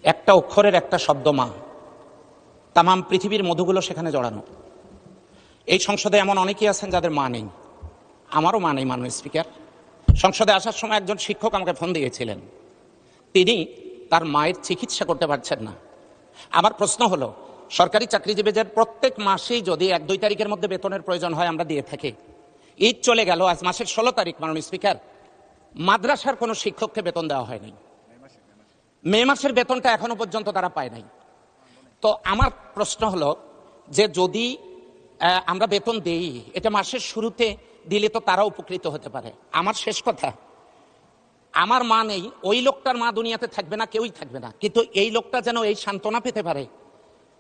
একটা অক্ষরের একটা শব্দ মা, তামাম পৃথিবীর মধুগুলো সেখানে জড়ানো। এই সংসদে এমন অনেকেই আছেন যাদের মা নেই, আমারও মা নেই। মাননীয় স্পিকার, সংসদে আসার সময় একজন শিক্ষক আমাকে ফোন দিয়েছিলেন, তিনি তার মায়ের চিকিৎসা করতে পারছেন না। আমার প্রশ্ন হলো, সরকারি চাকরিজীবীদের প্রত্যেক মাসেই যদি 1-2 তারিখের মধ্যে বেতনের প্রয়োজন হয় আমরা দিয়ে থাকি। ঈদ চলে গেল, আজ মাসের 16 তারিখ। মাননীয় স্পিকার, মাদ্রাসার কোনো শিক্ষককে বেতন দেওয়া হয়নি, মে মাসের বেতনটা এখনো পর্যন্ত তারা পায় নাই। তো আমার প্রশ্ন হলো যে যদি আমরা বেতন দেই, এটা মাসের শুরুতে দিলে তো তারা উপকৃত হতে পারে। আমার শেষ কথা, আমার মা নেই, ওই লোকটার মা দুনিয়াতে থাকবে না, কেউই থাকবে না, কিন্তু এই লোকটা যেন এই সান্ত্বনা পেতে পারে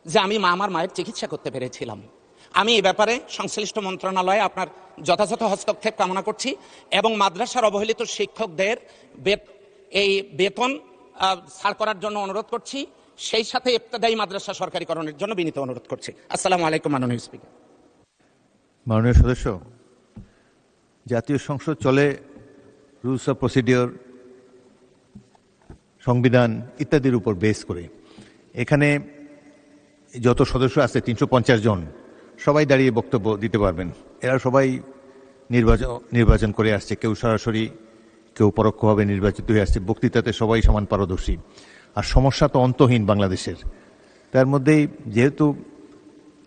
যে আমি আমার মায়ের চিকিৎসা করতে পেরেছিলাম। আমি এই ব্যাপারে সংশ্লিষ্ট মন্ত্রণালয়ে আপনার যথাযথ হস্তক্ষেপ কামনা করছি এবং মাদ্রাসার অবহেলিত শিক্ষকদের এই বেতন ছাড় করার জন্য অনুরোধ করছি, সেই সাথে ইবতেদায়ী মাদ্রাসা সরকারিকরণের জন্য বিনীত অনুরোধ করছি। আসসালামু আলাইকুম মাননীয় স্পিকার। মাননীয় সদস্য, জাতীয় সংসদ চলে রুলস অফ প্রসিডিওর, সংবিধান ইত্যাদির উপর বেস করে। এখানে যত সদস্য আছে 350 জন, সবাই দাঁড়িয়ে বক্তব্য দিতে পারবেন। এরা সবাই নির্বাচন করে আসছে, কেউ সরাসরি কেউ পরোক্ষভাবে নির্বাচিত হয়ে আসছে। বক্তৃতাতে সবাই সমান পারদর্শী। আর সমস্যা তো অন্তহীন বাংলাদেশের। তার মধ্যেই যেহেতু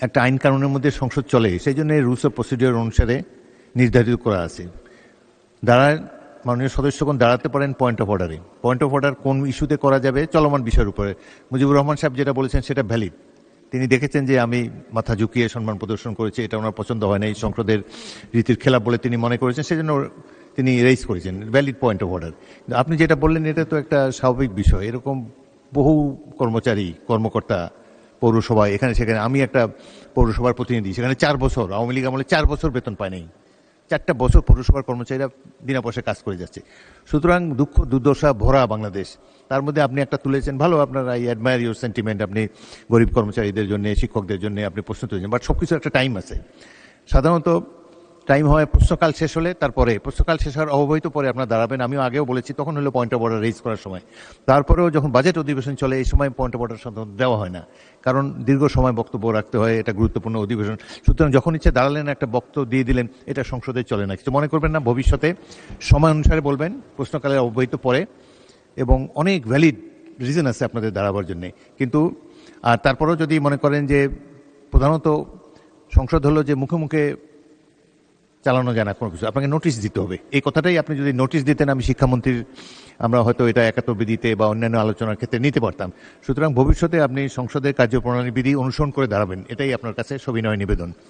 একটা আইন কানুনের মধ্যে সংসদ চলে, সেই জন্য রুলস অফ প্রসিডিওর অনুসারে নির্ধারিত করা আছে। মাননীয় সদস্যগণ দাঁড়াতে পারেন পয়েন্ট অফ অর্ডারে। পয়েন্ট অফ অর্ডার কোন ইস্যুতে করা যাবে? চলমান বিষয়ের উপরে। মুজিবুর রহমান সাহেব যেটা বলেছেন সেটা ভ্যালিড। তিনি দেখেছেন যে আমি মাথা ঝুঁকিয়ে সম্মান প্রদর্শন করেছি, এটা ওনার পছন্দ হয় না, এই সংসদের রীতির খেলাপ বলে তিনি মনে করেছেন, সেজন্য তিনি রেইজ করেছেন, ভ্যালিড পয়েন্ট অফ অর্ডার। আপনি যেটা বললেন এটা তো একটা স্বাভাবিক বিষয়। এরকম বহু কর্মকর্তা পৌরসভায় এখানে সেখানে, আমি একটা পৌরসভার প্রতিনিধি, সেখানে 4 বছর আওয়ামী লীগ আমলে 4 বছর বেতন পায় নাই। 4টা বছর পৌরসভার কর্মচারীরা বিনা পয়সায় কাজ করে যাচ্ছে। সুতরাং দুঃখ দুর্দশা ভরা বাংলাদেশ। তার মধ্যে আপনি একটা তুলেছেন, ভালো, আপনার আই অ্যাডমায়ার ইউর সেন্টিমেন্ট, আপনি গরিব কর্মচারীদের জন্য, শিক্ষকদের জন্য আপনি প্রশ্ন তুলেছেন, বাট সব কিছুর একটা টাইম আছে। সাধারণত টাইম হয় প্রশ্নকাল শেষ হলে, তারপরে প্রশ্নকাল শেষ হওয়ার অব্যবহিত পরে আপনার দাঁড়াবেন। আমিও আগেও বলেছি, তখন হলো পয়েন্ট অফ অর্ডার রেইজ করার সময়। তারপরেও যখন বাজেট অধিবেশন চলে, এই সময় পয়েন্ট অফ অর্ডার সাধারণত দেওয়া হয় না, কারণ দীর্ঘ সময় বক্তব্য রাখতে হয়, এটা গুরুত্বপূর্ণ অধিবেশন। সুতরাং যখন ইচ্ছে দাঁড়ালেন, একটা বক্তব্য দিয়ে দিলেন, এটা সংসদে চলে না। কিছু মনে করবেন না, ভবিষ্যতে সময় অনুসারে বলবেন, প্রশ্নকালের অব্যবহিত পরে, এবং অনেক ভ্যালিড রিজন আছে আপনাদের দাঁড়াবার জন্যে। কিন্তু আর তারপরেও যদি মনে করেন যে প্রধানত সংসদ হলো যে মুখে মুখে চালানো যায় না কোনো কিছু, আপনাকে নোটিশ দিতে হবে। এই কথাটাই আপনি যদি নোটিশ দিতেন, আমি শিক্ষামন্ত্রীর, আমরা হয়তো এটা একাত্তর বিধিতে বা অন্যান্য আলোচনার ক্ষেত্রে নিতে পারতাম। সুতরাং ভবিষ্যতে আপনি সংসদের কার্যপ্রণালী বিধি অনুসরণ করে দাঁড়াবেন, এটাই আপনার কাছে সবিনয় নিবেদন।